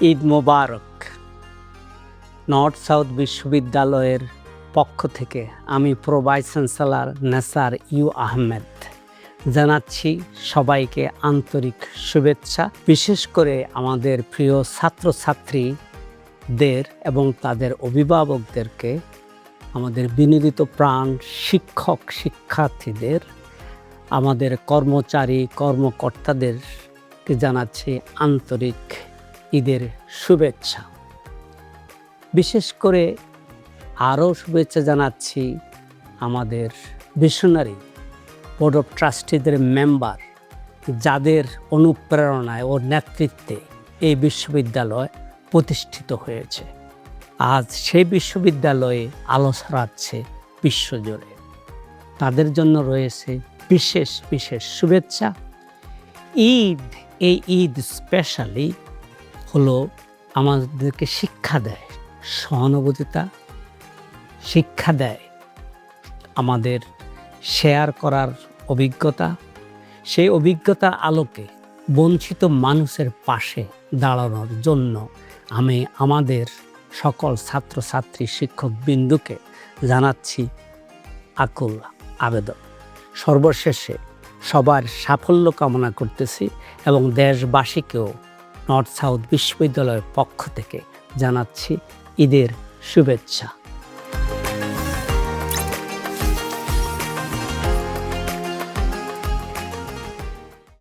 ঈদ মোবারক। North south বিশ্ববিদ্যালয়ের পক্ষ থেকে আমি pro vice chancellor Nesar U Ahmed জানাচ্ছি সবাইকে আন্তরিক শুভেচ্ছা। বিশেষ করে আমাদের প্রিয় ছাত্রছাত্রীদের এবং তাদের অভিভাবকদেরকে, আমাদের বিনোদিত প্রাণ শিক্ষক শিক্ষার্থীদের, আমাদের কর্মচারী কর্মকর্তাদেরকে জানাচ্ছি আন্তরিক ঈদের শুভেচ্ছা। বিশেষ করে আরও শুভেচ্ছা জানাচ্ছি আমাদের ভিশনারি বোর্ড অফ ট্রাস্টিদের মেম্বার, যাদের অনুপ্রেরণায় ও নেতৃত্বে এই বিশ্ববিদ্যালয় প্রতিষ্ঠিত হয়েছে। আজ সেই বিশ্ববিদ্যালয়ে আলো ছড়াচ্ছে বিশ্বজুড়ে। তাদের জন্য রয়েছে বিশেষ বিশেষ শুভেচ্ছা। এই ঈদ স্পেশালি হলো আমাদেরকে শিক্ষা দেয় সহানুভূতিতা, শিক্ষা দেয় আমাদের শেয়ার করার অভিজ্ঞতা। সেই অভিজ্ঞতার আলোকে বঞ্চিত মানুষের পাশে দাঁড়ানোর জন্য আমি আমাদের সকল ছাত্রছাত্রী শিক্ষকবৃন্দকে জানাচ্ছি আকুল আবেদন। সর্বশেষে সবার সাফল্য কামনা করতেছি এবং দেশবাসীকেও নর্থ সাউথ বিশ্ববিদ্যালয়ের পক্ষ থেকে জানাচ্ছি ঈদের শুভেচ্ছা।